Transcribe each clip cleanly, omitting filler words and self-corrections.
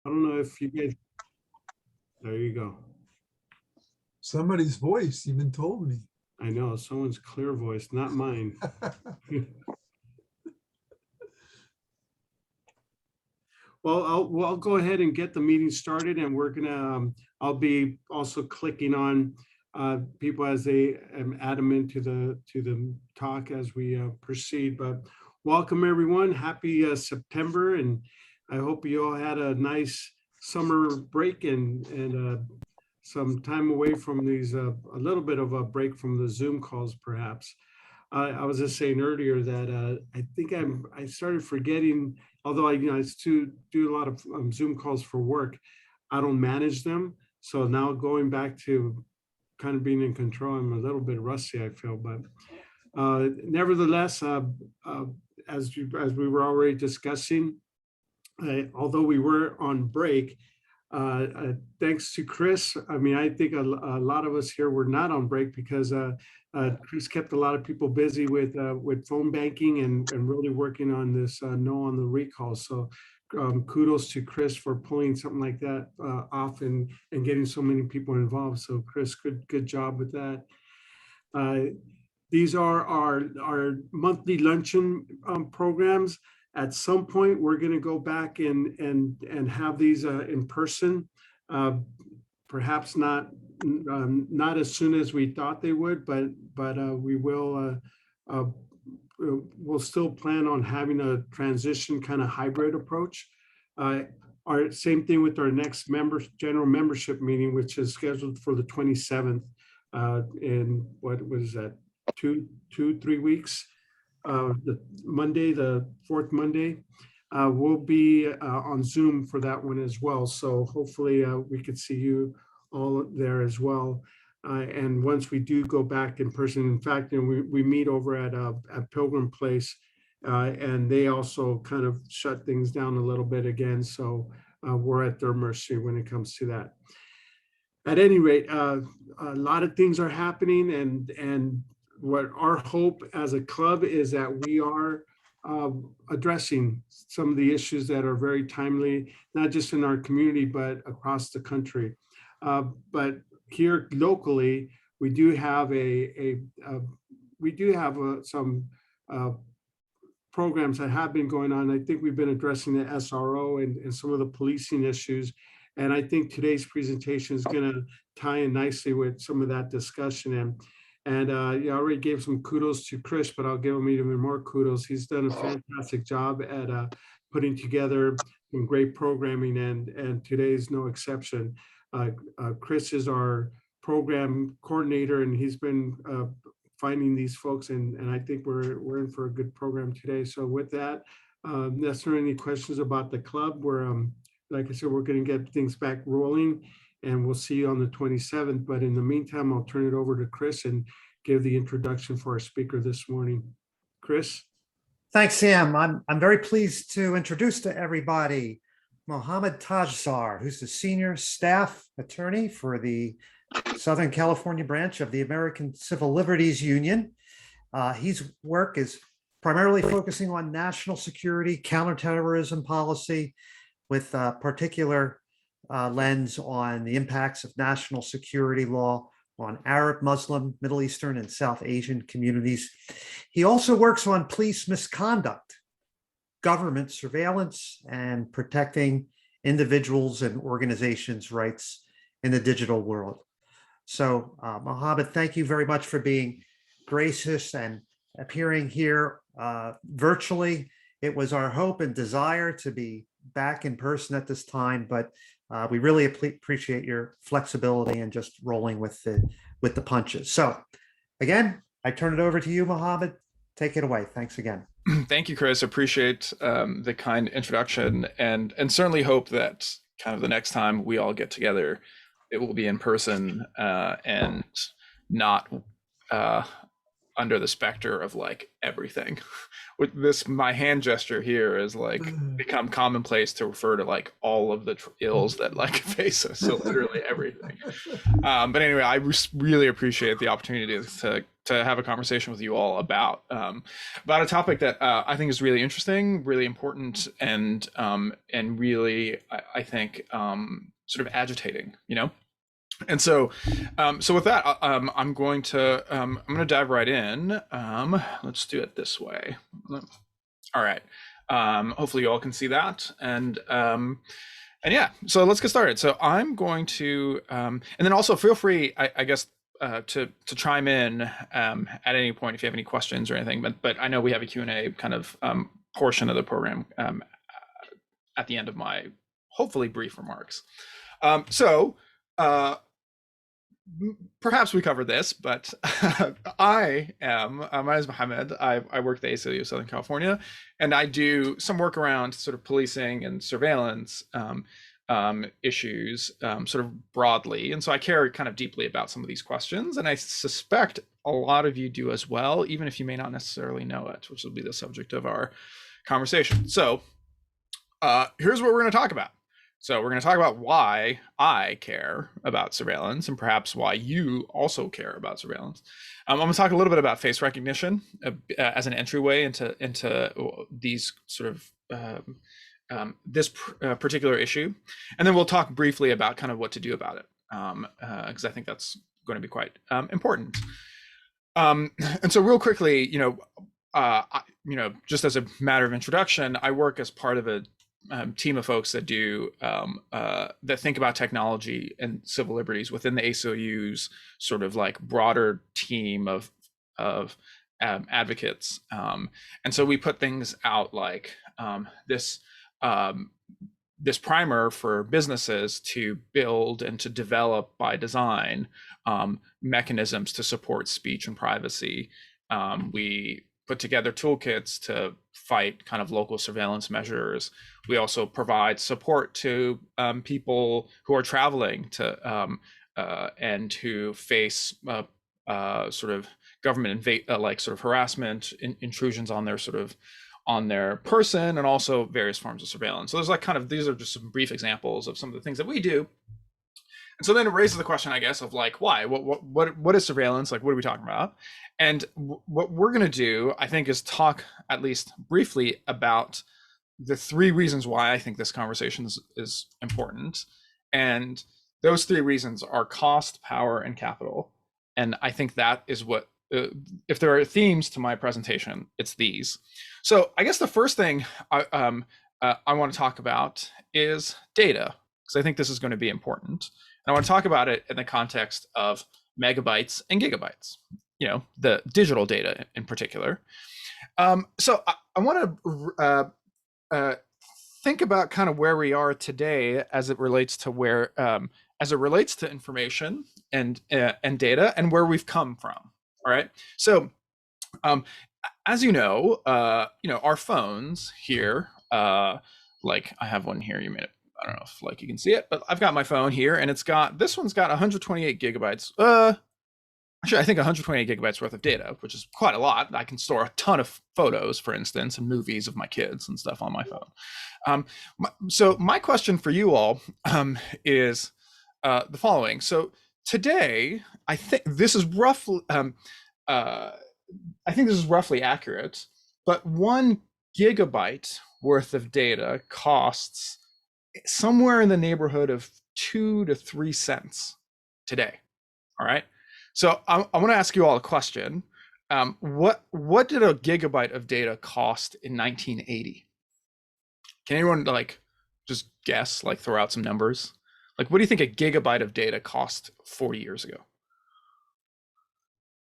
I don't know if you guys, there you go. Somebody's voice even told me. I know, someone's clear voice, not mine. Well, I'll go ahead and get the meeting started, and we're gonna, I'll be also clicking on people as they add them into the talk as we proceed. But welcome everyone, happy September, and I hope you all had a nice summer break and some time away from these, a little bit of a break from the Zoom calls perhaps. I was just saying earlier that I think I started forgetting, although I still do a lot of Zoom calls for work, I don't manage them. So now going back to kind of being in control, I'm a little bit rusty, I feel, but nevertheless, as we were already discussing, although we were on break, thanks to Chris. I mean, I think a lot of us here were not on break because Chris kept a lot of people busy with phone banking and really working on this no on the recall. So kudos to Chris for pulling something like that off and getting so many people involved. So Chris, good job with that. These are our monthly luncheon programs. At some point, we're going to go back and have these in person. Perhaps not as soon as we thought they would, but we will. We'll still plan on having a transition kind of hybrid approach. Our same thing with our next general membership meeting, which is scheduled for the 27th. In what was that? 3 weeks. The Monday, the fourth Monday, we'll be on Zoom for that one as well. So hopefully we could see you all there as well. And once we do go back in person, in fact, we meet over at Pilgrim Place, and they also kind of shut things down a little bit again. So we're at their mercy when it comes to that. At any rate, a lot of things are happening, and what our hope as a club is that we are addressing some of the issues that are very timely, not just in our community, but across the country. But here locally, we do have some programs that have been going on. I think we've been addressing the SRO and some of the policing issues. And I think today's presentation is going to tie in nicely with some of that discussion. And I already gave some kudos to Chris, but I'll give him even more kudos. He's done a fantastic job at putting together some great programming, and today's no exception. Chris is our program coordinator, and he's been finding these folks, and I think we're in for a good program today. So with that, unless there are any questions about the club, like I said, we're going to get things back rolling. And we'll see you on the 27th. But in the meantime, I'll turn it over to Chris and give the introduction for our speaker this morning. Chris. Thanks, Sam. I'm very pleased to introduce to everybody Mohammad Tajsar, who's the senior staff attorney for the Southern California branch of the American Civil Liberties Union. His work is primarily focusing on national security, counterterrorism policy, with particular lens on the impacts of national security law on Arab, Muslim, Middle Eastern, and South Asian communities. He also works on police misconduct, government surveillance, and protecting individuals and organizations' rights in the digital world. So, Mohammad, thank you very much for being gracious and appearing here virtually. It was our hope and desire to be back in person at this time, but we really appreciate your flexibility and just rolling with the punches. So again, I turn it over to you, Mohammad. Take it away. Thanks again. Thank you, Chris. Appreciate the kind introduction, and certainly hope that kind of the next time we all get together, it will be in person and not under the specter of like everything. With this, my hand gesture here is like become commonplace to refer to like all of the ills that like face us. So literally everything. But anyway, I really appreciate the opportunity to have a conversation with you all about a topic that I think is really interesting, really important, and really I think sort of agitating, you know. And so, so with that, I'm going to dive right in. Let's do it this way. All right. Hopefully you all can see that. And yeah, so let's get started. So I'm going to, and then also feel free, I guess, to chime in at any point if you have any questions or anything. But I know we have a Q&A kind of portion of the program at the end of my hopefully brief remarks. Perhaps we covered this, but my name is Mohammad. I work at the ACLU of Southern California, and I do some work around sort of policing and surveillance issues sort of broadly. And so I care kind of deeply about some of these questions, and I suspect a lot of you do as well, even if you may not necessarily know it, which will be the subject of our conversation. So here's what we're going to talk about. So we're going to talk about why I care about surveillance and perhaps why you also care about surveillance. I'm going to talk a little bit about face recognition as an entryway into these sort of this particular issue. And then we'll talk briefly about kind of what to do about it, because I think that's going to be quite important. And so real quickly, just as a matter of introduction, I work as part of a team of folks that do that think about technology and civil liberties within the ACLU's sort of like broader team of advocates, and so we put things out like this primer for businesses to build and to develop by design mechanisms to support speech and privacy. We put together toolkits to fight kind of local surveillance measures. We also provide support to people who are traveling to and who face sort of government like sort of harassment, intrusions on their person, and also various forms of surveillance. So there's like kind of, these are just some brief examples of some of the things that we do. And so then it raises the question, I guess, of like, why? What is surveillance? Like, what are we talking about? And what we're going to do, I think, is talk at least briefly about the three reasons why I think this conversation is important. And those three reasons are cost, power, and capital. And I think that is what, if there are themes to my presentation, it's these. So I guess the first thing I want to talk about is data, because I think this is going to be important. And I want to talk about it in the context of megabytes and gigabytes, the digital data in particular. So I want to think about kind of where we are today as it relates to information and data and where we've come from. All right. So as you know, our phones here, like I have one here, I don't know if like you can see it, but I've got my phone here, and this one's got 128 gigabytes. Actually, I think 128 gigabytes worth of data, which is quite a lot. I can store a ton of photos, for instance, and movies of my kids and stuff on my phone. So my question for you all is the following. So today, I think this is roughly, accurate, but 1 gigabyte worth of data costs somewhere in the neighborhood of 2 to 3 cents today. All right. So I want to ask you all a question. What did a gigabyte of data cost in 1980? Can anyone like just guess, like throw out some numbers? Like, what do you think a gigabyte of data cost 40 years ago?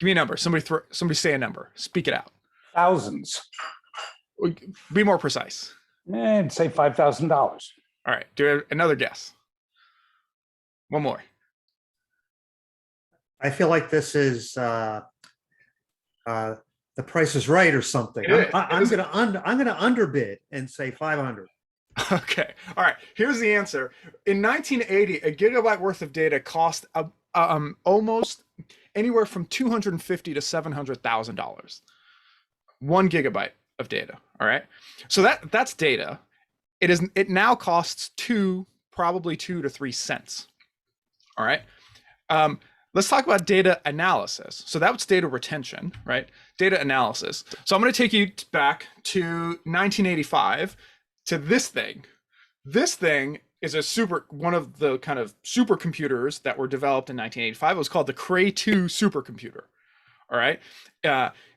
Give me a number. Somebody say a number. Speak it out. Thousands. Be more precise. And say $5,000. All right. Do another guess. One more. I feel like this is The Price is Right or something. I'm gonna underbid and say 500. Okay. All right. Here's the answer. In 1980, a gigabyte worth of data cost almost anywhere from $250 to $700,000. 1 gigabyte of data. All right. So that's data. It now costs probably 2 to 3 cents. All right. Let's talk about data analysis. So that was data retention, right? Data analysis. So I'm going to take you back to 1985 to this thing. This thing is one of the kind of supercomputers that were developed in 1985. It was called the Cray 2 supercomputer. All right.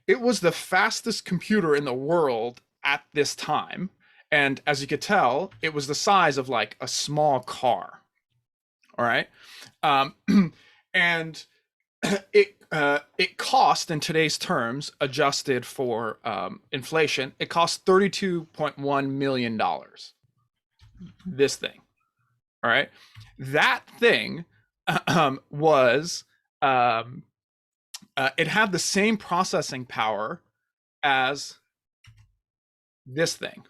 It was the fastest computer in the world at this time. And as you could tell, it was the size of like a small car. All right. And it cost, in today's terms, adjusted for inflation, it cost $32.1 million. This thing. All right. That thing was, it had the same processing power as this thing.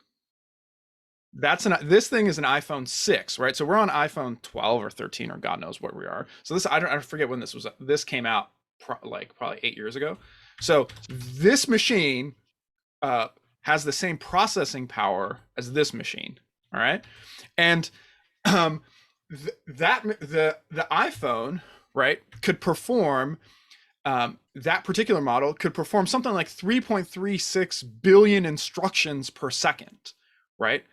This thing is an iPhone 6, right? So we're on iPhone 12 or 13 or God knows where we are. So this, I forget when this came out, probably 8 years ago. So this machine has the same processing power as this machine. All right. And the iPhone, right, could perform, that particular model could perform something like 3.36 billion instructions per second, right?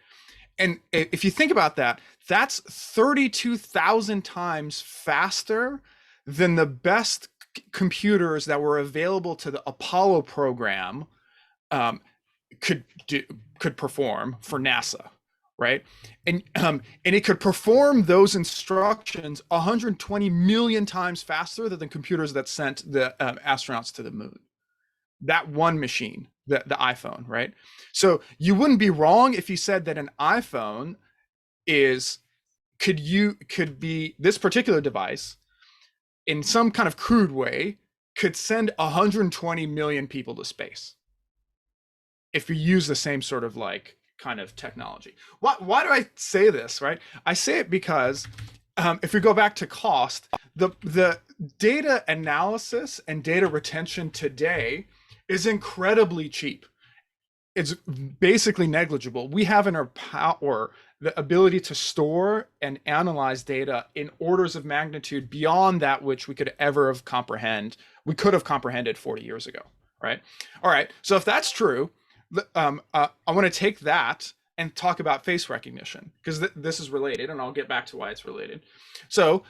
And if you think about that, that's 32,000 times faster than the best computers that were available to the Apollo program could perform for NASA, right? And it could perform those instructions 120 million times faster than the computers that sent the astronauts to the moon. That one machine, the iPhone, right? So you wouldn't be wrong if you said that an iPhone could be this particular device in some kind of crude way could send 120 million people to space if you use the same sort of like kind of technology. Why do I say this, right? I say it because if we go back to cost, the data analysis and data retention today is incredibly cheap. It's basically negligible. We have in our power the ability to store and analyze data in orders of magnitude beyond that which we could ever have comprehended 40 years ago, right? All right, so if that's true, I want to take that and talk about face recognition, because this is related, and I'll get back to why it's related. So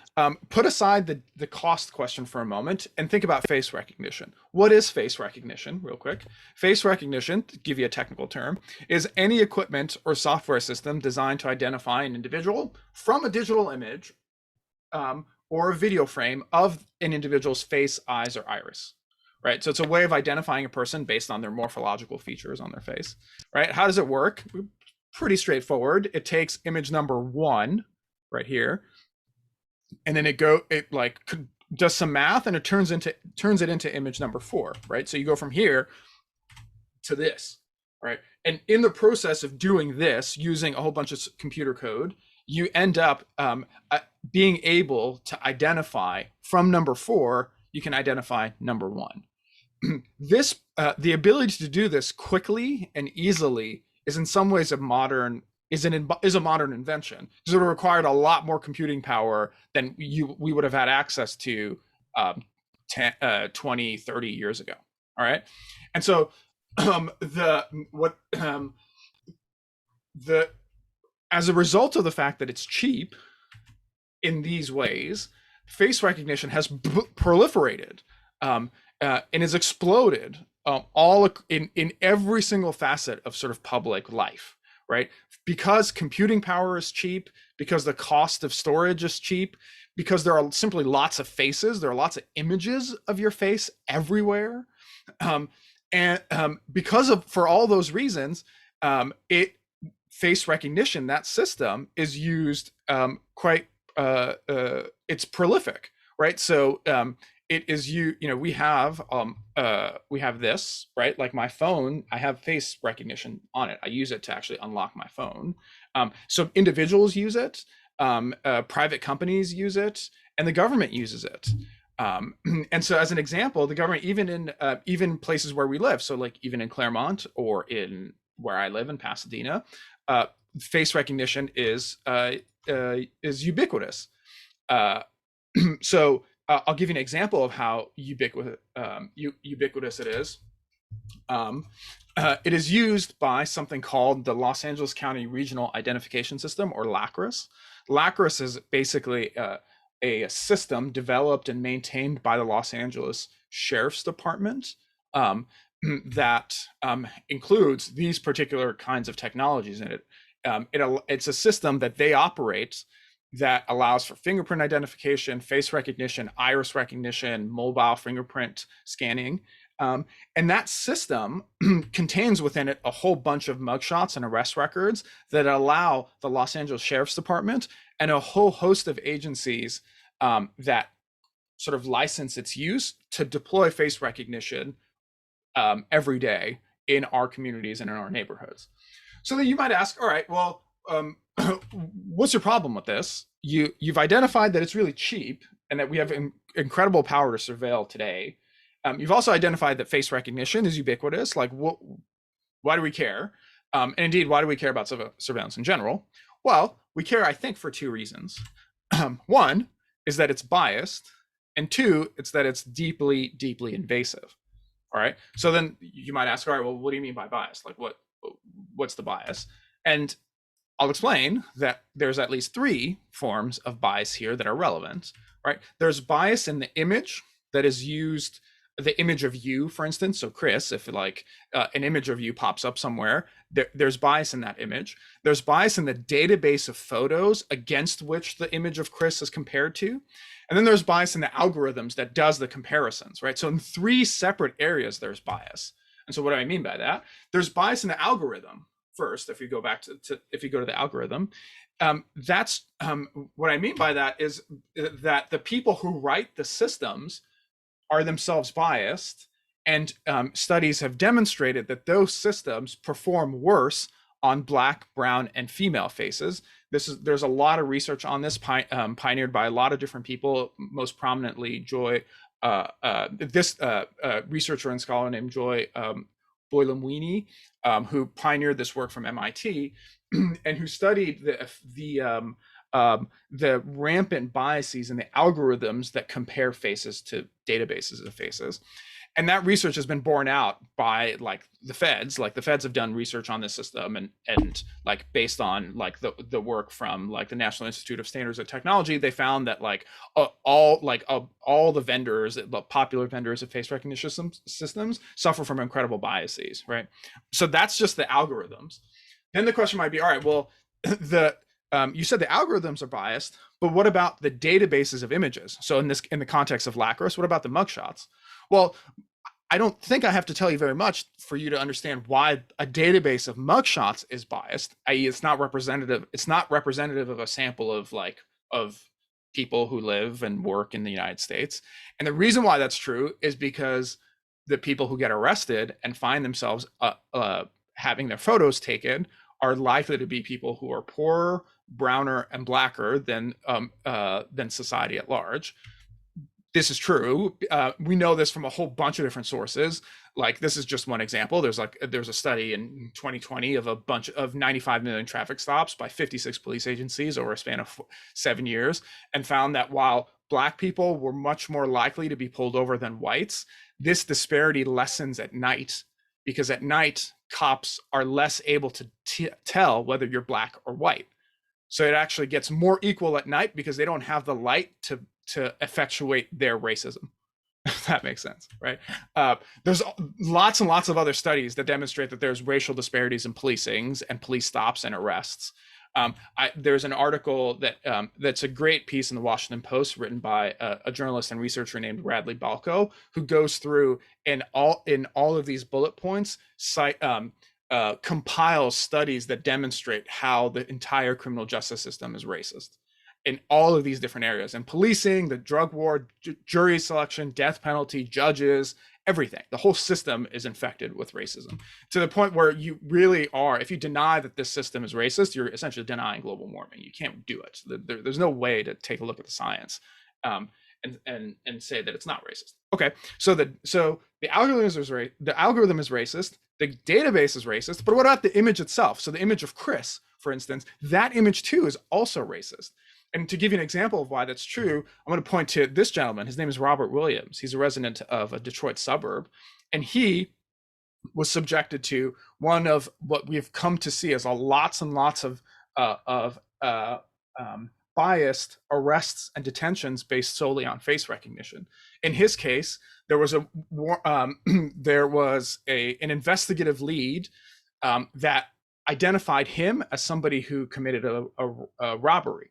put aside the cost question for a moment and think about face recognition. What is face recognition, real quick? Face recognition, to give you a technical term, is any equipment or software system designed to identify an individual from a digital image or a video frame of an individual's face, eyes, or iris. Right, so it's a way of identifying a person based on their morphological features on their face. Right, how does it work? Pretty straightforward. It takes image number 1 right here, and then it does some math, and it turns it into image number 4. Right, so you go from here to this. Right, and in the process of doing this, using a whole bunch of computer code, you end up being able to identify from number 4. You can identify number 1. The ability to do this quickly and easily is in some ways a modern invention, because it required a lot more computing power than we would have had access to 20, 30 years ago. All right, and so as a result of the fact that it's cheap in these ways, face recognition has proliferated and has exploded all in every single facet of sort of public life, right? Because computing power is cheap, because the cost of storage is cheap, because there are simply lots of faces, there are lots of images of your face everywhere, and for all those reasons, face recognition, that system is used quite. It's prolific, right? So it is we have this, right? Like my phone, I have face recognition on it. I use it to actually unlock my phone. So individuals use it, private companies use it, and the government uses it. And so as an example, the government, even in even places where we live, so like even in Claremont or in where I live in Pasadena, face recognition is ubiquitous. So I'll give you an example of how ubiquitous it is. It is used by something called the Los Angeles County Regional Identification System, or LACRIS. LACRIS is basically a system developed and maintained by the Los Angeles Sheriff's Department that includes these particular kinds of technologies in it. It's a system that they operate that allows for fingerprint identification, face recognition, iris recognition, mobile fingerprint scanning. And that system contains within it a whole bunch of mugshots and arrest records that allow the Los Angeles Sheriff's Department and a whole host of agencies that sort of license its use to deploy face recognition every day in our communities and in our neighborhoods. So then you might ask, all right, well, what's your problem with this? You've identified that it's really cheap and that we have incredible power to surveil today. You've also identified that face recognition is ubiquitous. Like, why do we care? And indeed, why do we care about surveillance in general? Well, we care, I think, for two reasons. One is that it's biased, and two, it's that it's deeply, deeply invasive. All right. So then you might ask, all right, well, what do you mean by bias? Like, what's the bias? And I'll explain that there's at least three forms of bias here that are relevant. Right? There's bias in the image that is used. The image of you, for instance, so Chris, if like an image of you pops up somewhere, there's bias in that image. There's bias in the database of photos against which the image of Chris is compared to. And then there's bias in the algorithms that does the comparisons, right? So in three separate areas, there's bias. And so what do I mean by that? There's bias in the algorithm first. If you go back if you go to the algorithm, that's what I mean by that is that the people who write the systems are themselves biased, and studies have demonstrated that those systems perform worse on Black, brown, and female faces. There's a lot of research on this pioneered by a lot of different people, most prominently this researcher and scholar named Joy Boylamwini, who pioneered this work from MIT and who studied the rampant biases in the algorithms that compare faces to databases of faces. And that research has been borne out by like the feds. Like the feds have done research on this system, and like based on like the work from like the National Institute of Standards and Technology, they found that like all the vendors, the popular vendors of face recognition systems suffer from incredible biases, right? So that's just the algorithms. Then the question might be, all right, well, you said the algorithms are biased, but what about the databases of images? So in the context of LACRIS, what about the mugshots? Well, I don't think I have to tell you very much for you to understand why a database of mugshots is biased, i.e. it's not representative of a sample of people who live and work in the United States. And the reason why that's true is because the people who get arrested and find themselves having their photos taken are likely to be people who are poorer, browner, and blacker than society at large. This is true. We know this from a whole bunch of different sources. Like this is just one example. There's a study in 2020 of a bunch of 95 million traffic stops by 56 police agencies over a span of 7 years, and found that while Black people were much more likely to be pulled over than whites, this disparity lessens at night, because at night cops are less able to tell whether you're Black or white. So it actually gets more equal at night because they don't have the light to effectuate their racism, if that makes sense, right? There's lots and lots of other studies that demonstrate that there's racial disparities in policings and police stops and arrests. There's an article that's a great piece in the Washington Post written by a journalist and researcher named Radley Balco, who goes through in all of these bullet points, compiles studies that demonstrate how the entire criminal justice system is racist in all of these different areas, and policing, the drug war, jury selection, death penalty, judges, everything. The whole system is infected with racism, to the point where you really are, if you deny that this system is racist, you're essentially denying global warming. You can't do it. There's no way to take a look at the science. and say that it's not racist. Okay, so the algorithm is racist, the database is racist, but what about the image itself? So the image of Chris, for instance, that image too is also racist. And to give you an example of why that's true, I'm going to point to this gentleman. His name is Robert Williams. He's a resident of a Detroit suburb, and he was subjected to one of what we've come to see as lots and lots of biased arrests and detentions based solely on face recognition. In his case, there was an investigative lead that identified him as somebody who committed a robbery.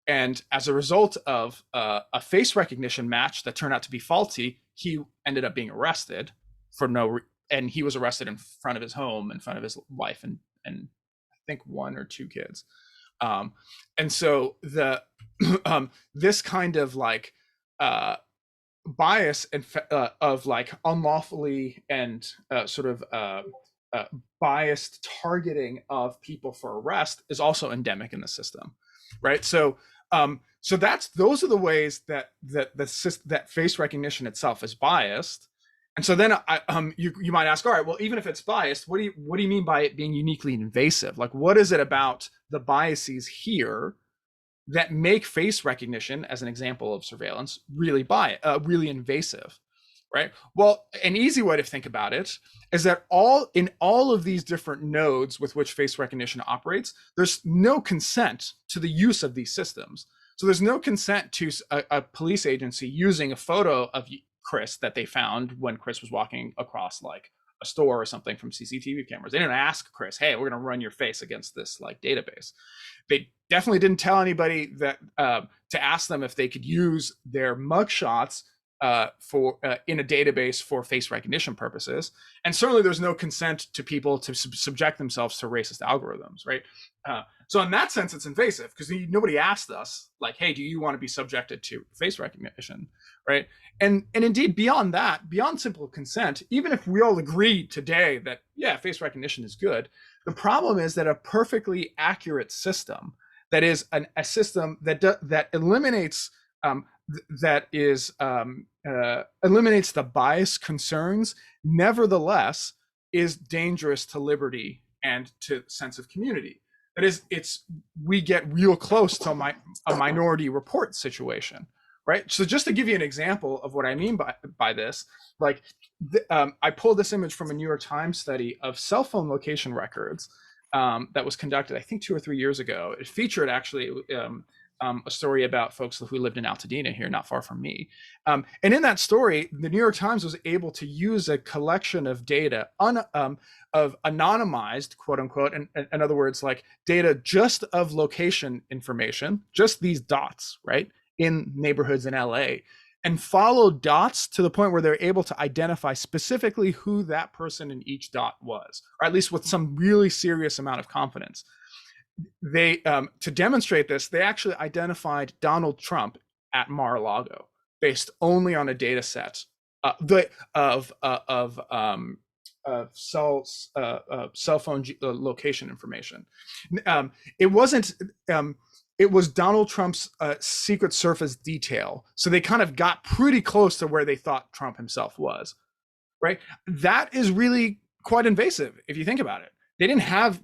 And as a result of a face recognition match that turned out to be faulty, he ended up being arrested and he was arrested in front of his home, in front of his wife and I think 1 or 2 kids. And so this kind of like bias and of like unlawfully and biased targeting of people for arrest is also endemic in the system, right? So those are the ways that face recognition itself is biased. And so then you might ask, all right, well, even if it's biased, what do you mean by it being uniquely invasive? Like, what is it about the biases here that make face recognition, as an example of surveillance, really invasive, right? Well, an easy way to think about it is that in all of these different nodes with which face recognition operates, there's no consent to the use of these systems. So there's no consent to a police agency using a photo of Chris that they found when Chris was walking across like a store or something from CCTV cameras. They didn't ask Chris, hey, we're going to run your face against this like database. They definitely didn't tell anybody that to ask them if they could use their mugshots in a database for face recognition purposes. And certainly there's no consent to people to subject themselves to racist algorithms, right? So in that sense, it's invasive because nobody asked us like, hey, do you want to be subjected to face recognition, right? And indeed, beyond that, beyond simple consent, even if we all agree today that, yeah, face recognition is good, the problem is that a perfectly accurate system that is a system that eliminates eliminates the bias concerns, nevertheless, is dangerous to liberty and to sense of community. That is, we get real close to a minority report situation, right? So just to give you an example of what I mean by this, like I pulled this image from a New York Times study of cell phone location records that was conducted, I think 2 or 3 years ago. It featured actually a story about folks who lived in Altadena here, not far from me. And in that story, the New York Times was able to use a collection of data of anonymized, quote unquote, in other words, like data just of location information, just these dots, right, in neighborhoods in LA, and follow dots to the point where they're able to identify specifically who that person in each dot was, or at least with some really serious amount of confidence. They to demonstrate this, they actually identified Donald Trump at Mar-a-Lago based only on a data set of cell phone location information. It was Donald Trump's Secret Service detail, so they kind of got pretty close to where they thought Trump himself was, right? That is really quite invasive if you think about it. They didn't have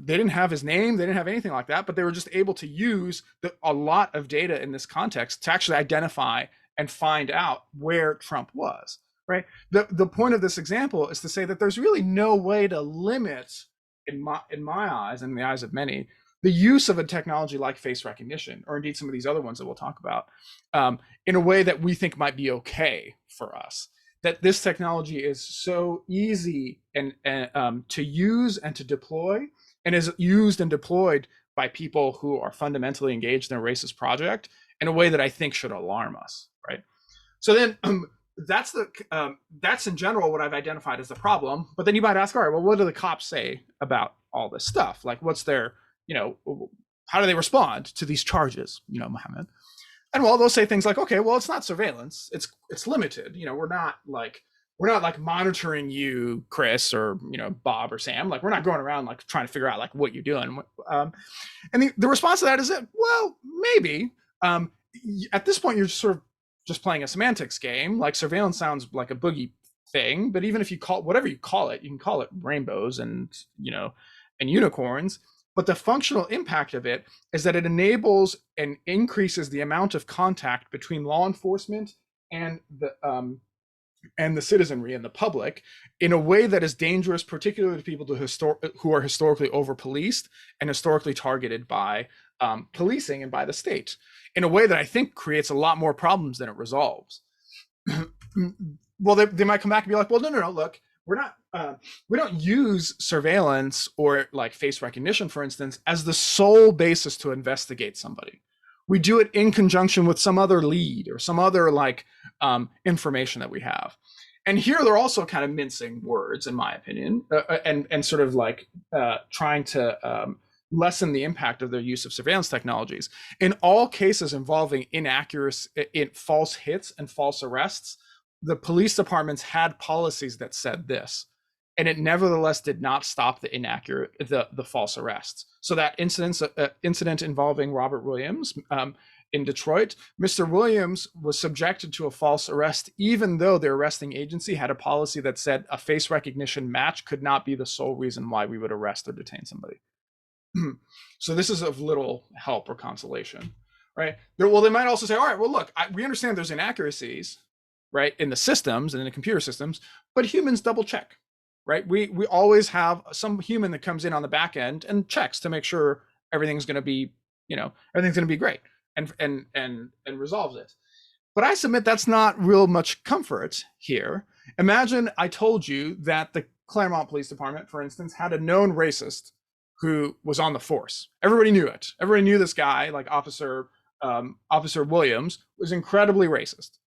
his name, they didn't have anything like that, but they were just able to use a lot of data in this context to actually identify and find out where Trump was, right? The point of this example is to say that there's really no way to limit, in my eyes and in the eyes of many, the use of a technology like face recognition, or indeed some of these other ones that we'll talk about, in a way that we think might be okay for us. That this technology is so easy and to use and to deploy, and is used and deployed by people who are fundamentally engaged in a racist project in a way that I think should alarm us, right? So then that's in general what I've identified as the problem. But then you might ask, all right, well, what do the cops say about all this stuff? Like, what's their, how do they respond to these charges, Mohammad? And well, they'll say things like, okay, well, it's not surveillance. It's limited. We're not like monitoring you, Chris, or Bob or Sam. Like, we're not going around like trying to figure out like what you're doing. And the response to that is that, well, maybe at this point you're sort of just playing a semantics game. Like surveillance sounds like a boogie thing, but even if you call whatever you call it, you can call it rainbows and and unicorns. But the functional impact of it is that it enables and increases the amount of contact between law enforcement and the citizenry and the public in a way that is dangerous, particularly to people who are historically over-policed and historically targeted by policing and by the state, in a way that I think creates a lot more problems than it resolves. Well, they might come back and be like, well, no, look, we're not, we don't use surveillance or like face recognition, for instance, as the sole basis to investigate somebody. We do it in conjunction with some other lead or some other like information that we have. And here they're also kind of mincing words, in my opinion, and sort of like trying to lessen the impact of their use of surveillance technologies. In all cases involving false hits and false arrests, the police departments had policies that said this, and it nevertheless did not stop the false arrests. So that incident involving Robert Williams in Detroit, Mr. Williams was subjected to a false arrest, even though the arresting agency had a policy that said a face recognition match could not be the sole reason why we would arrest or detain somebody. So this is of little help or consolation, right? Well, they might also say, all right, well, look, we understand there's inaccuracies, right, in the systems and in the computer systems, but humans double check, right? We always have some human that comes in on the back end and checks to make sure everything's going to be, everything's going to be great and resolves it. But I submit that's not real much comfort here. Imagine I told you that the Claremont Police Department, for instance, had a known racist who was on the force. Everybody knew it. Everybody knew this guy, like Officer Williams, was incredibly racist,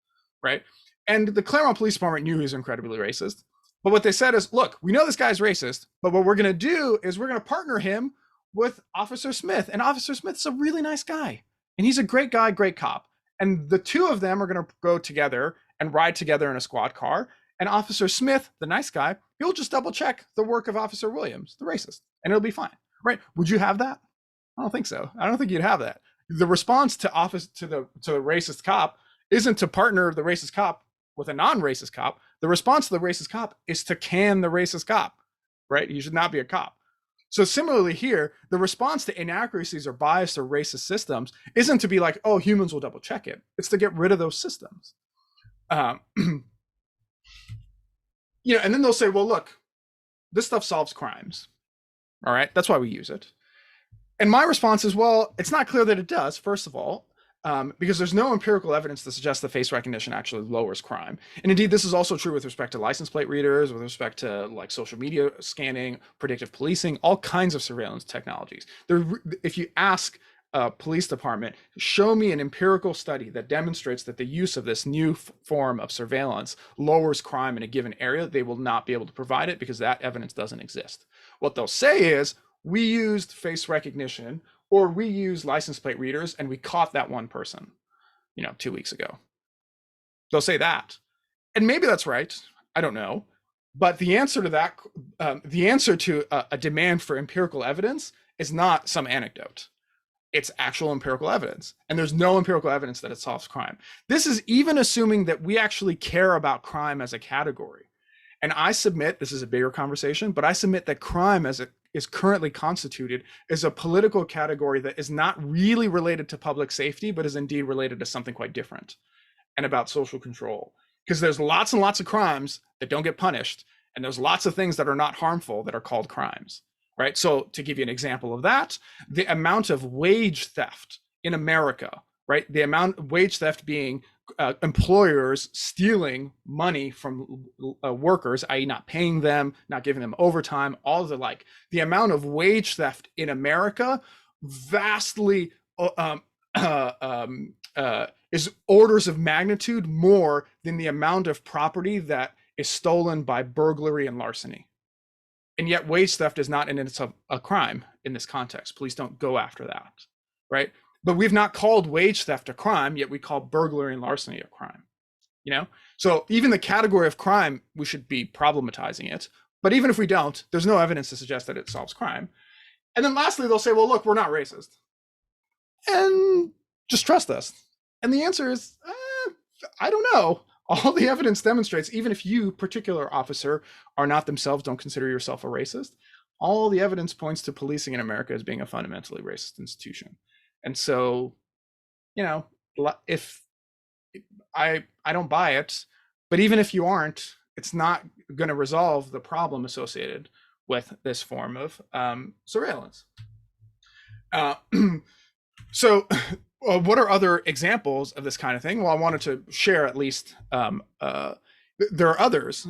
right? And the Claremont Police Department knew he was incredibly racist. But what they said is, look, we know this guy's racist, but what we're going to do is we're going to partner him with Officer Smith. And Officer Smith's a really nice guy. And he's a great guy, great cop. And the two of them are going to go together and ride together in a squad car. And Officer Smith, the nice guy, he'll just double check the work of Officer Williams, the racist, and it'll be fine, right? Would you have that? I don't think so. I don't think you'd have that. The response to the racist cop isn't to partner the racist cop with a non-racist cop. The response to the racist cop is to can the racist cop, right? He should not be a cop. So similarly here, the response to inaccuracies or bias or racist systems isn't to be like, oh, humans will double check it. It's to get rid of those systems. And then they'll say, well, look, this stuff solves crimes. All right, that's why we use it. And my response is, well, it's not clear that it does, first of all, because there's no empirical evidence to suggest that face recognition actually lowers crime. And indeed, this is also true with respect to license plate readers, with respect to like social media scanning, predictive policing, all kinds of surveillance technologies. If you ask a police department, show me an empirical study that demonstrates that the use of this new form of surveillance lowers crime in a given area, they will not be able to provide it because that evidence doesn't exist. What they'll say is, we used face recognition or we use license plate readers and we caught that one person, 2 weeks ago. They'll say that. And maybe that's right. I don't know. But the answer to that, the answer to a demand for empirical evidence is not some anecdote. It's actual empirical evidence. And there's no empirical evidence that it solves crime. This is even assuming that we actually care about crime as a category. And I submit, this is a bigger conversation, but I submit that crime as it is currently constituted is a political category that is not really related to public safety, but is indeed related to something quite different and about social control. Because there's lots and lots of crimes that don't get punished, and there's lots of things that are not harmful that are called crimes, right? So to give you an example of that, the amount of wage theft in America, right? The amount of wage theft being employers stealing money from workers, i.e. not paying them, not giving them overtime, all of the like. The amount of wage theft in America vastly is orders of magnitude more than the amount of property that is stolen by burglary and larceny. And yet wage theft is not in itself a crime in this context. Police don't go after that, right? But we've not called wage theft a crime, yet we call burglary and larceny a crime, So even the category of crime, we should be problematizing it. But even if we don't, there's no evidence to suggest that it solves crime. And then lastly, they'll say, well, look, we're not racist. And just trust us. And the answer is, I don't know. All the evidence demonstrates, even if you, particular officer, are not themselves, don't consider yourself a racist, all the evidence points to policing in America as being a fundamentally racist institution. And so, you know, if I don't buy it, but even if you aren't, it's not going to resolve the problem associated with this form of surveillance. So what are other examples of this kind of thing? Well, I wanted to share at least, there are others.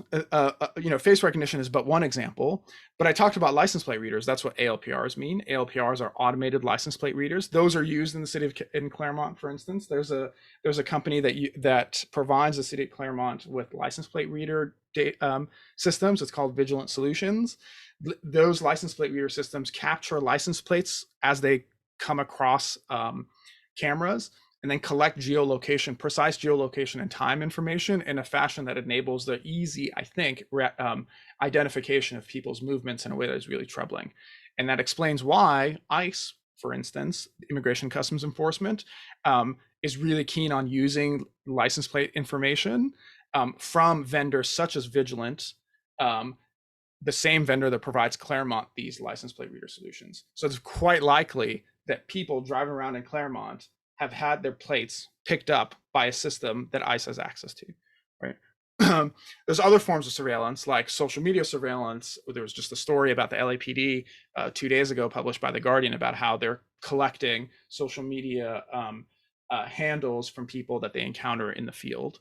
Face recognition is but one example, but I talked about license plate readers. That's what ALPRs mean. ALPRs are automated license plate readers. Those are used in the city of in Claremont, for instance. There's a company that provides the city of Claremont with license plate reader systems. It's called Vigilant Solutions. Those license plate reader systems capture license plates as they come across cameras, and then collect geolocation, precise geolocation and time information in a fashion that enables the easy, I think, identification of people's movements in a way that is really troubling. And that explains why ICE, for instance, Immigration Customs Enforcement, is really keen on using license plate information from vendors such as Vigilant, the same vendor that provides Claremont these license plate reader solutions. So it's quite likely that people driving around in Claremont have had their plates picked up by a system that ICE has access to, right? There's other forms of surveillance, like social media surveillance. There was just a story about the LAPD 2 days ago published by The Guardian about how they're collecting social media handles from people that they encounter in the field.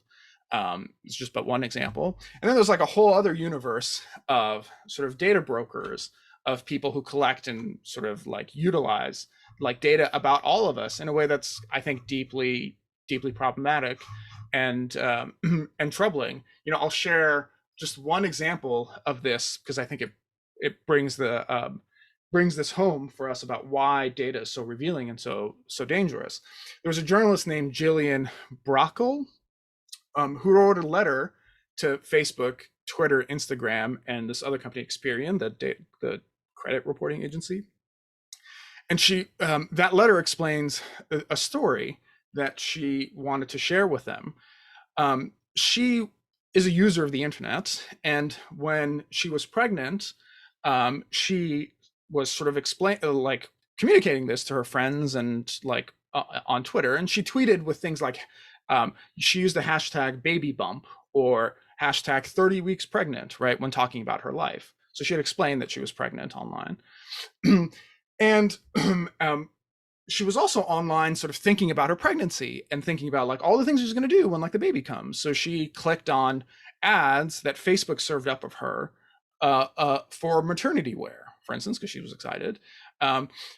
It's just but one example. And then there's like a whole other universe of sort of data brokers, of people who collect and sort of like utilize like data about all of us in a way that's, I think, deeply problematic and and troubling. I'll share just one example of this because I think it brings this home for us about why data is so revealing and so dangerous. There was a journalist named Jillian Brockle who wrote a letter to Facebook, Twitter, Instagram, and this other company, Experian, the credit reporting agency. And she, that letter explains a story that she wanted to share with them. She is a user of the internet, and when she was pregnant, she was sort of communicating this to her friends and on Twitter, and she tweeted with things like, she used the hashtag baby bump or hashtag 30 weeks pregnant, right, when talking about her life. So she had explained that she was pregnant online. And she was also online sort of thinking about her pregnancy and thinking about like all the things she's going to do when like the baby comes. So she clicked on ads that Facebook served up of her for maternity wear, for instance, because she was excited.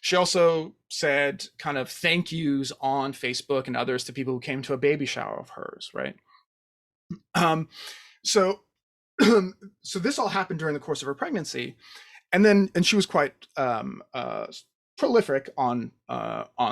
She also said kind of thank yous on Facebook and others to people who came to a baby shower of hers, right? So this all happened during the course of her pregnancy. And she was quite prolific on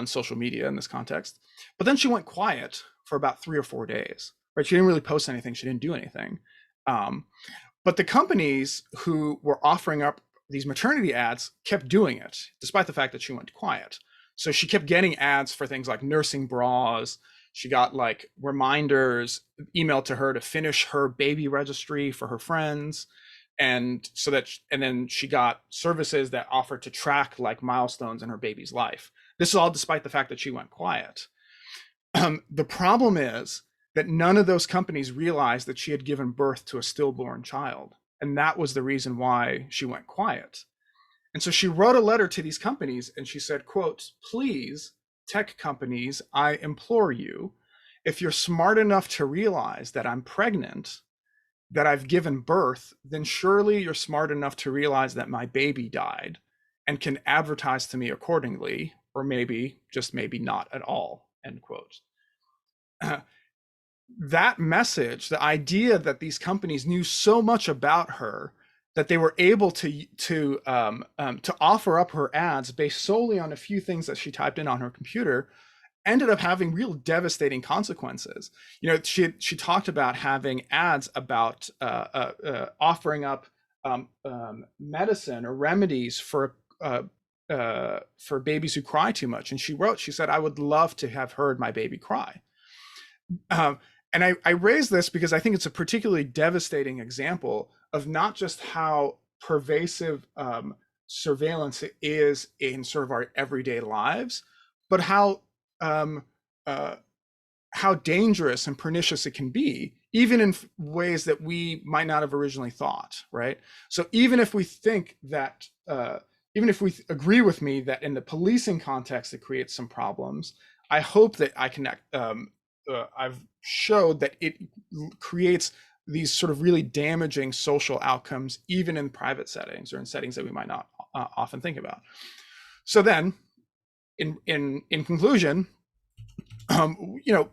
social media in this context. But then she went quiet for about 3 or 4 days, right? She didn't really post anything. She didn't do anything. But the companies who were offering up these maternity ads kept doing it, despite the fact that she went quiet. So she kept getting ads for things like nursing bras. She got like reminders emailed to her to finish her baby registry for her friends. And then she got services that offered to track like milestones in her baby's life. This is all despite the fact that she went quiet. The problem is that none of those companies realized that she had given birth to a stillborn child. And that was the reason why she went quiet. And so she wrote a letter to these companies and she said, quote, "Please, tech companies, I implore you, if you're smart enough to realize that I'm pregnant, that I've given birth, then surely you're smart enough to realize that my baby died and can advertise to me accordingly, or maybe, just maybe not at all," end quote. That message, the idea that these companies knew so much about her that they were able to offer up her ads based solely on a few things that she typed in on her computer, ended up having real devastating consequences. She talked about having ads about offering up medicine or remedies for babies who cry too much. And she said, "I would love to have heard my baby cry." And I raise this because I think it's a particularly devastating example of not just how pervasive surveillance is in sort of our everyday lives, but um, uh, how dangerous and pernicious it can be, even in ways that we might not have originally thought, right? So even if we think that, even if we agree with me that in the policing context it creates some problems, I hope that I can, I've showed that it creates these sort of really damaging social outcomes, even in private settings or in settings that we might not often think about. So then, in conclusion, you know,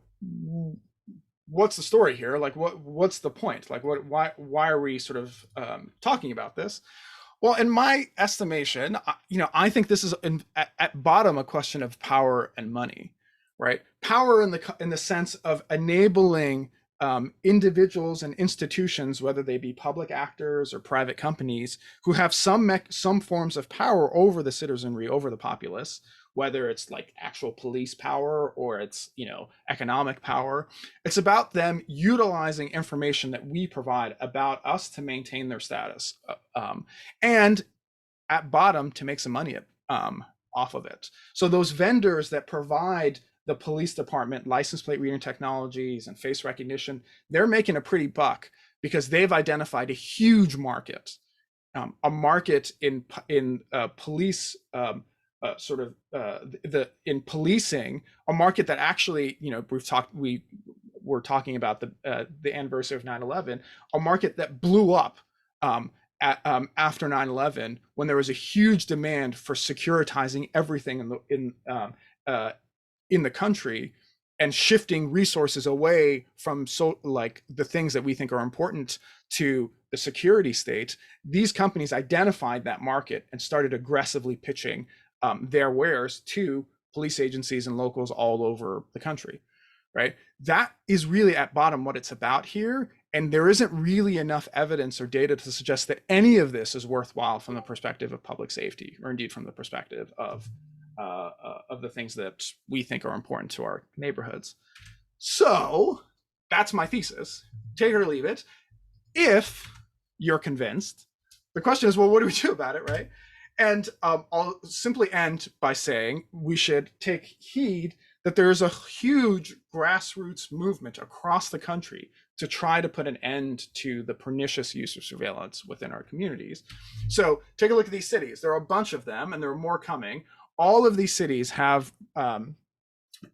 what's the story here? Like, what's the point? Like, why are we sort of talking about this? Well, in my estimation, you know, I think this is at bottom a question of power and money, right? Power in the sense of enabling individuals and institutions, whether they be public actors or private companies, who have some forms of power over the citizenry, over the populace, whether it's like actual police power or it's, you know, economic power. It's about them utilizing information that we provide about us to maintain their status, and at bottom to make some money off of it. So those vendors that provide the police department license plate reading technologies and face recognition, they're making a pretty buck because they've identified a huge market, a market in police, in policing, a market that actually, you know, we were talking about the anniversary of 9/11, a market that blew up after 9/11, when there was a huge demand for securitizing everything in the country and shifting resources away from like the things that we think are important to the security state. These companies identified that market and started aggressively pitching their wares to police agencies and locals all over the country, right? That is really at bottom what it's about here. And there isn't really enough evidence or data to suggest that any of this is worthwhile from the perspective of public safety, or indeed from the perspective of the things that we think are important to our neighborhoods. So that's my thesis. Take it or leave it. If you're convinced, the question is, well, what do we do about it, right? And I'll simply end by saying we should take heed that there is a huge grassroots movement across the country to try to put an end to the pernicious use of surveillance within our communities. So take a look at these cities. There are a bunch of them, and there are more coming. All of these cities have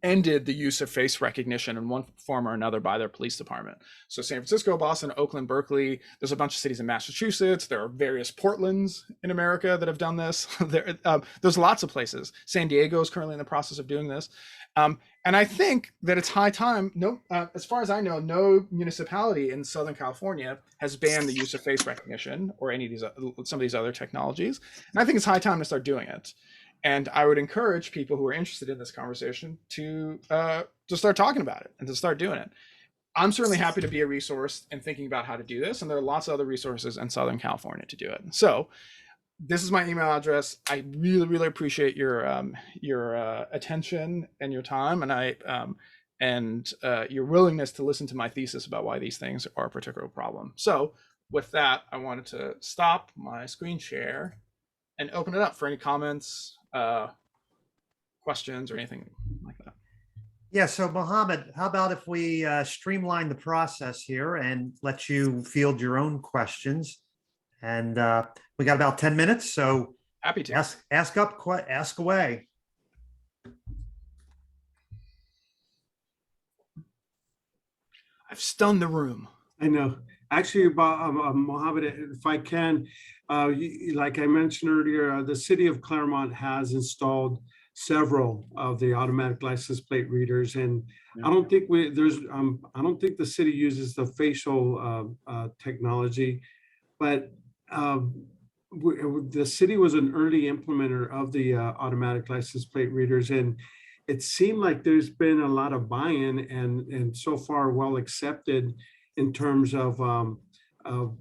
ended the use of face recognition in one form or another by their police department. So San Francisco, Boston, Oakland, Berkeley, there's a bunch of cities in Massachusetts. There are various Portlands in America that have done this. There's lots of places. San Diego is currently in the process of doing this. And I think that it's high time, as far as I know, no municipality in Southern California has banned the use of face recognition or any of these, some of these other technologies. And I think it's high time to start doing it. And I would encourage people who are interested in this conversation to start talking about it and to start doing it. I'm certainly happy to be a resource in thinking about how to do this. And there are lots of other resources in Southern California to do it. So this is my email address. I really, really appreciate your attention and your time, and your willingness to listen to my thesis about why these things are a particular problem. So with that, I wanted to stop my screen share and open it up for any comments, questions, or anything like that. Yeah, so Mohammad, how about if we streamline the process here and let you field your own questions? And we got about 10 minutes, so happy to ask away. I've stunned the room. I know. Actually, Mohammad, if I can, like I mentioned earlier, the city of Claremont has installed several of the automatic license plate readers, and I don't think I don't think the city uses the facial technology, but the city was an early implementer of the automatic license plate readers, and it seemed like there's been a lot of buy-in and so far well accepted in terms of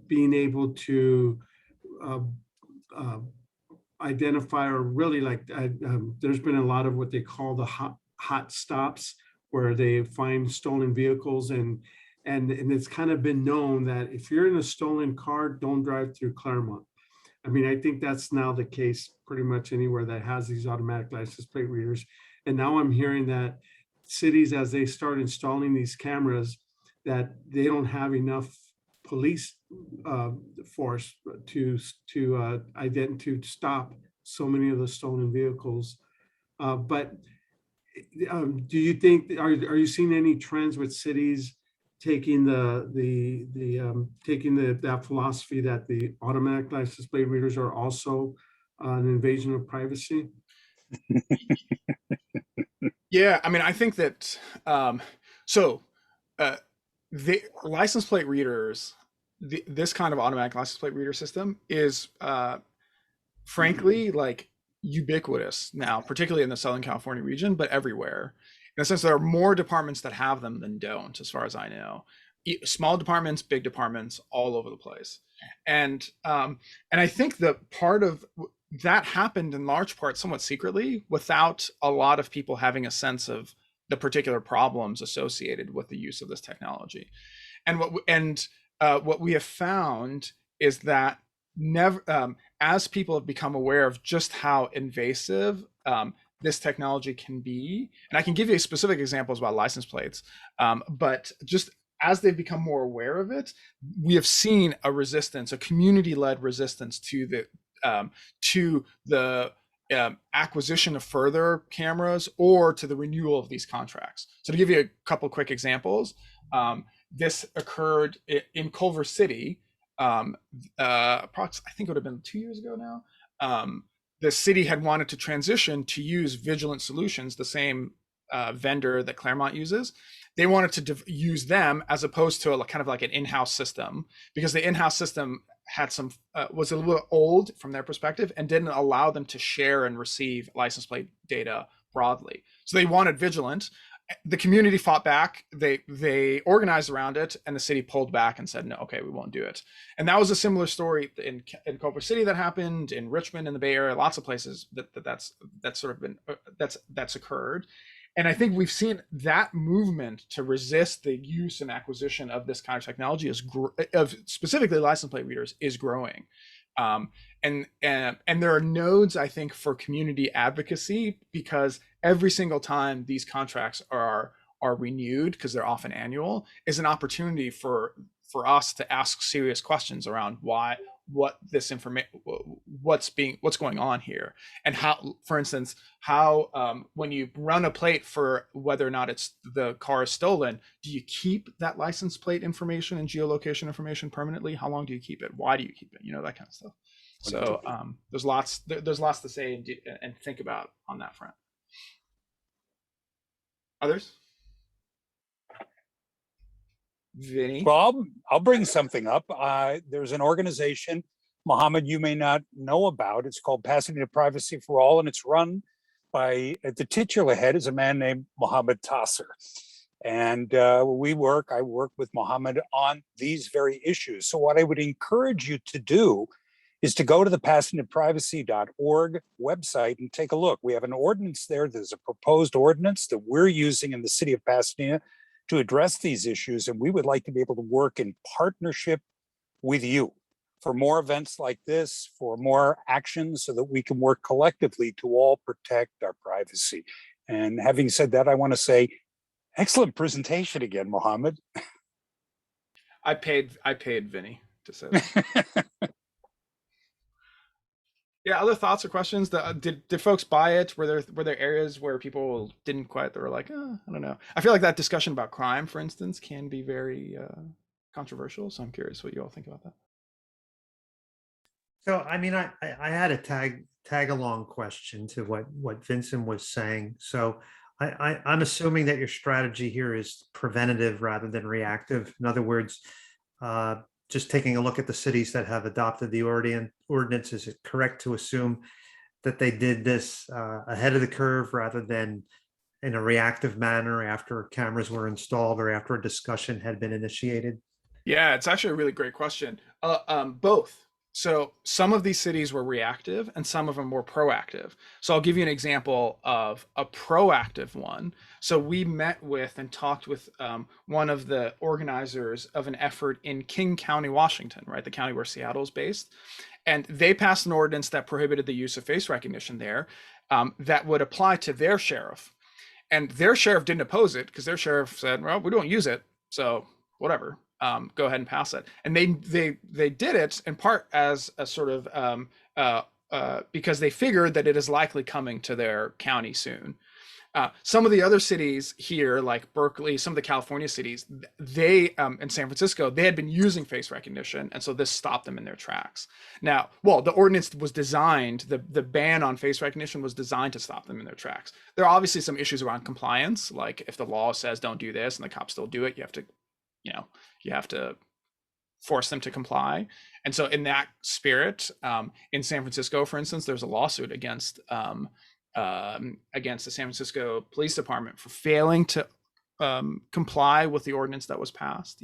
being able to identify, or really like there's been a lot of what they call the hot stops where they find stolen vehicles, and it's kind of been known that if you're in a stolen car, don't drive through Claremont. I mean, I think that's now the case pretty much anywhere that has these automatic license plate readers. And now I'm hearing that cities, as they start installing these cameras, that they don't have enough police force to stop so many of the stolen vehicles. But do you think, are you seeing any trends with cities taking that philosophy that the automatic license plate readers are also an invasion of privacy? Yeah, I mean, I think that the license plate readers, this kind of automatic license plate reader system is frankly like ubiquitous now, particularly in the Southern California region, but everywhere. In the sense there are more departments that have them than don't, as far as I know. Small departments, big departments, all over the place. And I think that part of that happened in large part somewhat secretly, without a lot of people having a sense of the particular problems associated with the use of this technology. And what we have found is that never, as people have become aware of just how invasive this technology can be, and I can give you specific examples about license plates, but just as they've become more aware of it, we have seen a resistance, a community-led resistance to the acquisition of further cameras or to the renewal of these contracts. So to give you a couple quick examples, this occurred in Culver City. I think it would have been 2 years ago now. The city had wanted to transition to use Vigilant Solutions, the same vendor that Claremont uses. They wanted to use them as opposed to kind of like an in-house system, because the in-house system had some was a little old from their perspective and didn't allow them to share and receive license plate data broadly. So they wanted Vigilant. The community fought back. They organized around it, and the city pulled back and said, "No, okay, we won't do it." And that was a similar story in Culver City that happened, in Richmond, in the Bay Area, lots of places that's sort of been that's occurred. And I think we've seen that movement to resist the use and acquisition of this kind of technology of specifically license plate readers is growing. And there are nodes, I think, for community advocacy, because every single time these contracts are renewed, because they're often annual, is an opportunity for us to ask serious questions around what's going on here, and how, for instance, how when you run a plate for whether or not the car is stolen, do you keep that license plate information and geolocation information permanently? How long do you keep it? Why do you keep it? That kind of stuff. So there's lots to say and think about on that front. Others? Vinny? Well, I'll bring something up. There's an organization, Mohammad, you may not know about. It's called Pasadena Privacy for All, and it's run by, at the titular head is a man named Mohammad Tajsar. And I work with Mohammad on these very issues. So what I would encourage you to do is to go to the PasadenaPrivacy.org website and take a look. We have an ordinance there. There's a proposed ordinance that we're using in the city of Pasadena to address these issues. And we would like to be able to work in partnership with you for more events like this, for more actions, so that we can work collectively to all protect our privacy. And having said that, I want to say, excellent presentation again, Mohammad. I paid Vinny to say that. Yeah, other thoughts or questions? Did folks buy it? Were there areas where people didn't quite? They were like, I don't know. I feel like that discussion about crime, for instance, can be very controversial. So I'm curious what you all think about that. So, I mean, I had a tag along question to what Vincent was saying. So I'm assuming that your strategy here is preventative rather than reactive. In other words, just taking a look at the cities that have adopted the ordinance, is it correct to assume that they did this ahead of the curve rather than in a reactive manner after cameras were installed or after a discussion had been initiated? Yeah, it's actually a really great question. Both. So some of these cities were reactive and some of them were proactive. So I'll give you an example of a proactive one. So we met with and talked with one of the organizers of an effort in King County, Washington, right? The county where Seattle is based. And they passed an ordinance that prohibited the use of face recognition there that would apply to their sheriff. And their sheriff didn't oppose it because their sheriff said, well, we don't use it. So whatever, go ahead and pass it. And they did it in part as a sort of because they figured that it is likely coming to their county soon. Some of the other cities here, like Berkeley, some of the California cities, they in San Francisco, they had been using face recognition, and so this stopped them in their tracks. Now, well, the ordinance was designed, the ban on face recognition was designed to stop them in their tracks. There are obviously some issues around compliance, like if the law says don't do this and the cops still do it, you have to force them to comply. And so in that spirit, in San Francisco, for instance, there's a lawsuit against the San Francisco Police Department for failing to comply with the ordinance that was passed,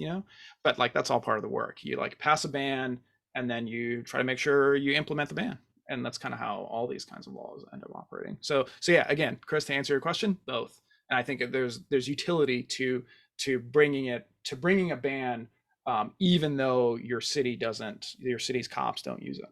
but like that's all part of the work. You like pass a ban and then you try to make sure you implement the ban. And that's kind of how all these kinds of laws end up operating. So yeah, again, Chris, to answer your question, both. And I think that there's utility to bringing a ban, even though your city's cops don't use it.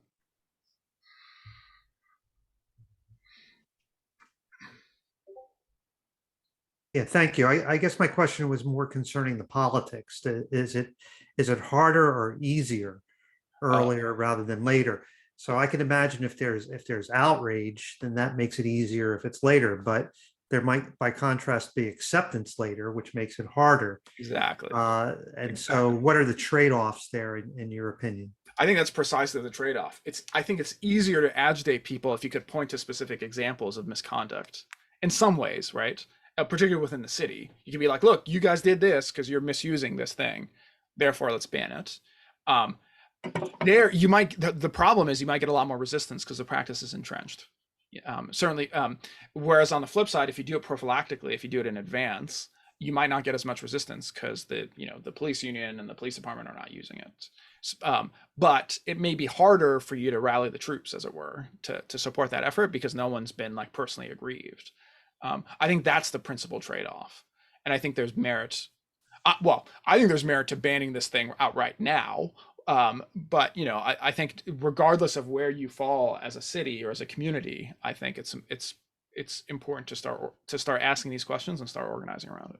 Yeah, thank you. I guess my question was more concerning the politics. Is it harder or easier earlier rather than later? So I can imagine if there's outrage, then that makes it easier if it's later. But there might, by contrast, be acceptance later, which makes it harder. Exactly. So what are the trade-offs there in your opinion? I think that's precisely the trade-off. I think it's easier to agitate people if you could point to specific examples of misconduct in some ways, right? Particularly within the city. You can be like, look, you guys did this because you're misusing this thing. Therefore, let's ban it. The problem is you might get a lot more resistance because the practice is entrenched. Certainly. Whereas on the flip side, if you do it prophylactically, if you do it in advance, you might not get as much resistance because the police union and the police department are not using it. But it may be harder for you to rally the troops, as it were, to support that effort because no one's been like personally aggrieved. I think that's the principal trade-off. And I think there's merit. I think there's merit to banning this thing outright now. But I think regardless of where you fall as a city or as a community, I think it's important to start asking these questions and start organizing around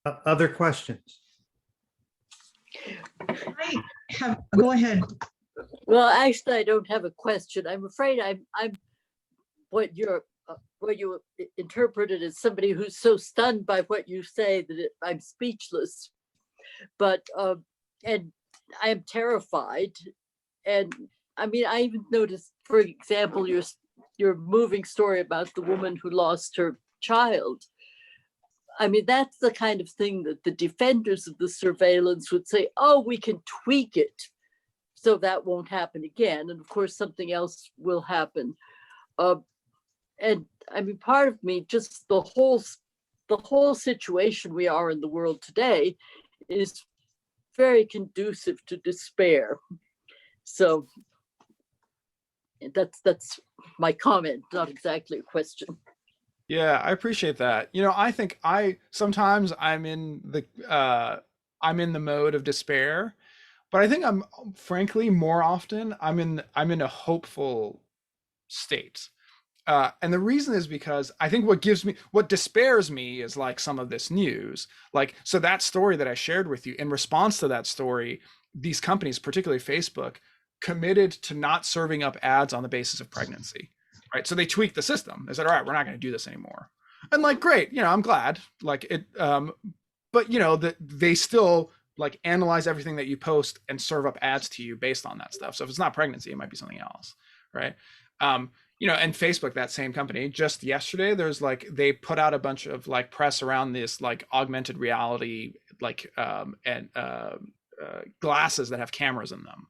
it. Other questions? Go ahead. Well, actually, I don't have a question. I'm afraid I'm what you interpreted as somebody who's so stunned by what you say that I'm speechless. But and I am terrified. And I mean, I even noticed, for example, your moving story about the woman who lost her child. I mean, that's the kind of thing that the defenders of the surveillance would say, oh, we can tweak it so that won't happen again. And of course, something else will happen. And I mean, part of me, just the whole situation we are in the world today is very conducive to despair. So that's my comment, not exactly a question. Yeah, I appreciate that. I think sometimes I'm in the mode of despair, but I think I'm frankly more often I'm in a hopeful state. And the reason is because I think what despairs me is like some of this news. Like, so that story that I shared with you, in response to that story, these companies, particularly Facebook, committed to not serving up ads on the basis of pregnancy. Right. So they tweaked the system. They said, all right, we're not going to do this anymore. And like, great, I'm glad. Like it, but they still like analyze everything that you post and serve up ads to you based on that stuff. So if it's not pregnancy, it might be something else. Right. And Facebook, that same company, just yesterday, they put out a bunch of like press around this like augmented reality, like glasses that have cameras in them.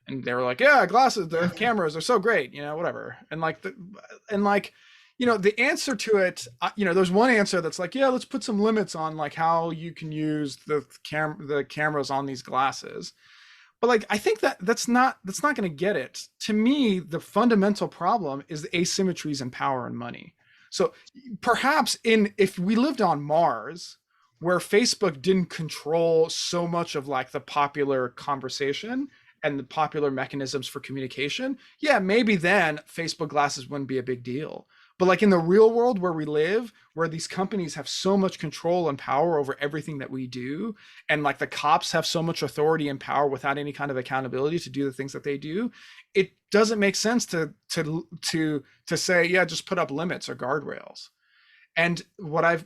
And they were like, yeah, glasses, they have cameras, they're so great, whatever. And the answer to it, there's one answer that's like, yeah, let's put some limits on like how you can use the cameras on these glasses. But like, I think that's not going to get it. To me, the fundamental problem is the asymmetries in power and money. So perhaps if we lived on Mars, where Facebook didn't control so much of like the popular conversation and the popular mechanisms for communication, yeah, maybe then Facebook glasses wouldn't be a big deal. But like in the real world where we live, where these companies have so much control and power over everything that we do, and like the cops have so much authority and power without any kind of accountability to do the things that they do, it doesn't make sense to say, yeah, just put up limits or guardrails. And what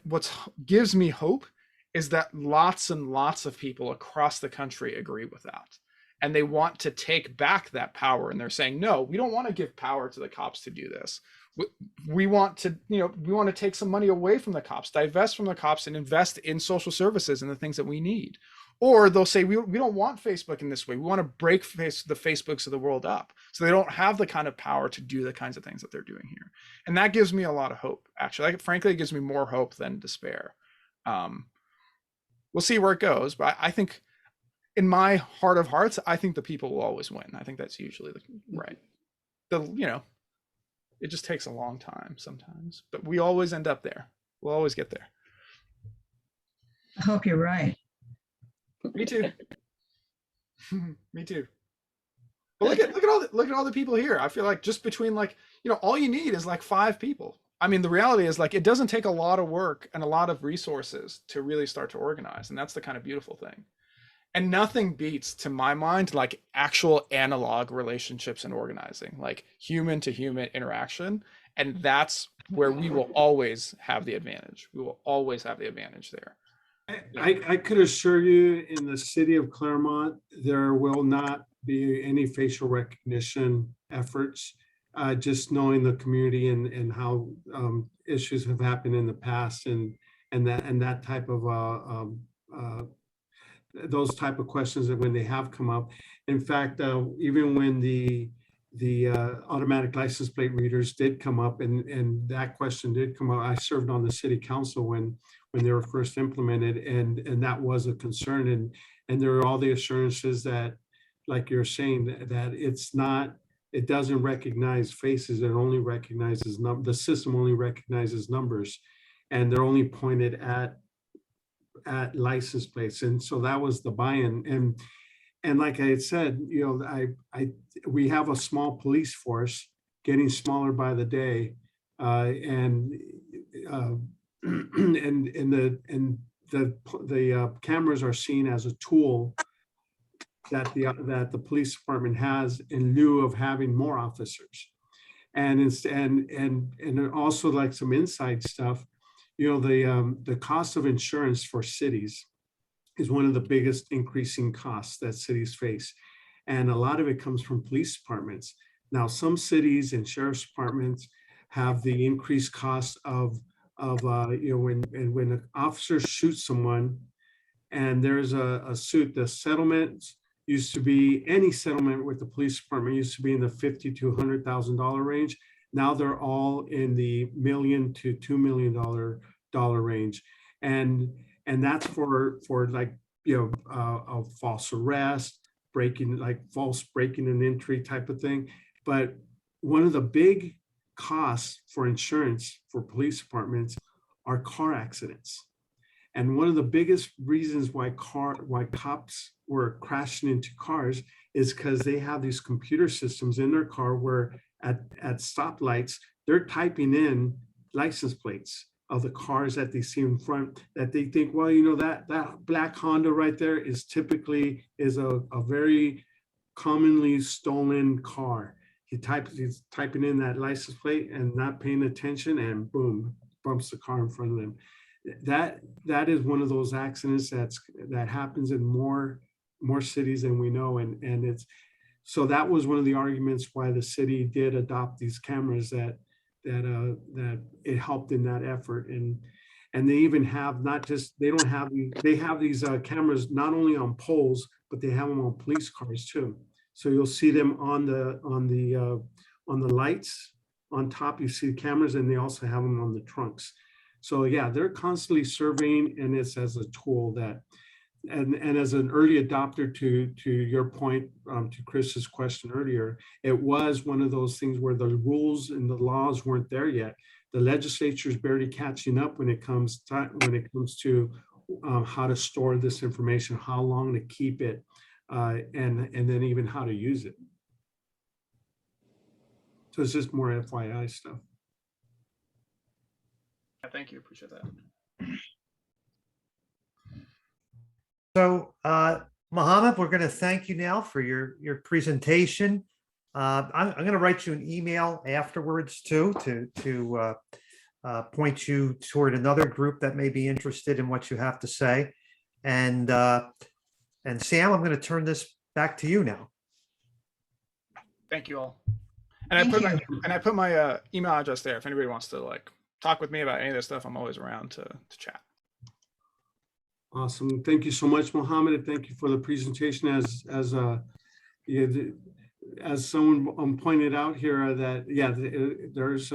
gives me hope is that lots and lots of people across the country agree with that. And they want to take back that power. And they're saying, no, we don't want to give power to the cops to do this. We want to take some money away from the cops, divest from the cops, and invest in social services and the things that we need. Or they'll say, we don't want Facebook in this way. We want to break the Facebooks of the world up so they don't have the kind of power to do the kinds of things that they're doing here. And that gives me a lot of hope, actually. Frankly, it gives me more hope than despair. We'll see where it goes. But I think in my heart of hearts, I think the people will always win. I think that's usually right. It just takes a long time sometimes, but we always end up there. We'll always get there. I hope you're right. Me too. Me too. But look at all the people here. I feel like just between all you need is like 5 people. I mean, the reality is like, it doesn't take a lot of work and a lot of resources to really start to organize. And that's the kind of beautiful thing. And nothing beats, to my mind, like actual analog relationships and organizing, like human to human interaction. And that's where we will always have the advantage. We will always have the advantage there. I could assure you, in the city of Claremont, there will not be any facial recognition efforts. Just knowing the community and how issues have happened in the past, and that type of those type of questions that when they have come up. In fact, even when the automatic license plate readers did come up, and that question did come up, I served on the city council when they were first implemented, and that was a concern, and there are all the assurances that, like you're saying, that it doesn't recognize faces. It only recognizes the system only recognizes numbers, and they're only pointed at license plates. And so that was the buy-in. And like I had said, we have a small police force getting smaller by the day, and the cameras are seen as a tool that the police department has in lieu of having more officers. And also, like some inside stuff, the cost of insurance for cities is one of the biggest increasing costs that cities face. And a lot of it comes from police departments. Now, some cities and sheriff's departments have the increased cost of when an officer shoots someone and there's a suit, the settlements used to be, any settlement with the police department used to be in the $50,000 to $100,000 range. Now they're all in the $1 million to $2 million range, and that's for like a false arrest, false breaking and entry type of thing. But one of the big costs for insurance for police departments are car accidents. And one of the biggest reasons why cops were crashing into cars is because they have these computer systems in their car where at stoplights, they're typing in license plates of the cars that they see in front, that they think, well, that black Honda right there is typically a very commonly stolen car. He's typing in that license plate and not paying attention, and boom, bumps the car in front of them. That is one of those accidents that happens in more cities than we know, and it's so that was one of the arguments why the city did adopt these cameras, that it helped in that effort. And they even have they have these cameras not only on poles, but they have them on police cars too. So you'll see them on the lights on top, you see cameras, and they also have them on the trunks. So yeah, they're constantly surveying, and it's as a tool that, and as an early adopter to your point, to Chris's question earlier, it was one of those things where the rules and the laws weren't there yet. The legislature is barely catching up when it comes to how to store this information, how long to keep it, and then even how to use it. So it's just more FYI stuff. Yeah, thank you. Appreciate that. So, Mohammed, we're going to thank you now for your presentation. I'm going to write you an email afterwards too to point you toward another group that may be interested in what you have to say. And Sam, I'm going to turn this back to you now. Thank you all. And Thank I put my email address there. If anybody wants to like talk with me about any of this stuff, I'm always around to chat. Awesome. Thank you so much, Mohammed. And thank you for the presentation. As someone pointed out here, that there's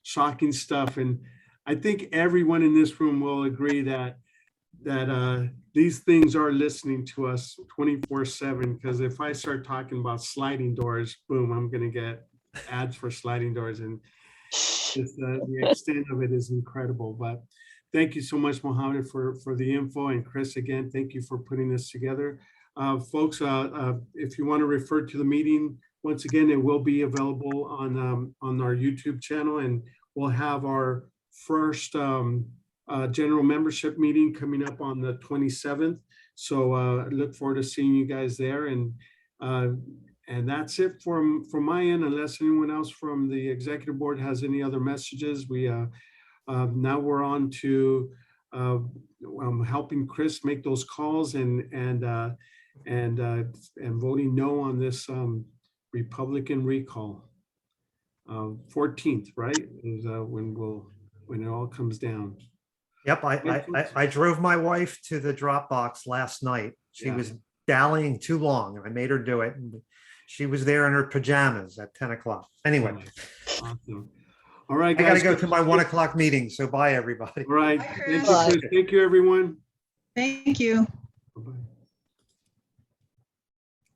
shocking stuff, and I think everyone in this room will agree that these things are listening to us 24/7. Because if I start talking about sliding doors, boom, I'm going to get ads for sliding doors, and the extent of it is incredible. But thank you so much, Mohammed, for the info, and Chris, again, thank you for putting this together. Folks, if you want to refer to the meeting, once again, it will be available on our YouTube channel, and we'll have our first general membership meeting coming up on the 27th. So look forward to seeing you guys there. And that's it from my end, unless anyone else from the executive board has any other messages. We now we're on to helping Chris make those calls and voting no on this Republican recall. 14th, right, is when it all comes down. Yep, I drove my wife to the Dropbox last night. She was dallying too long, and I made her do it. And she was there in her pajamas at 10 o'clock. Anyway. Awesome. All right, I got to guys. go to my 1 o'clock meeting. So bye, everybody. All right. Bye, Thank Chris. you, Chris. Thank you, everyone. Thank you. Bye-bye.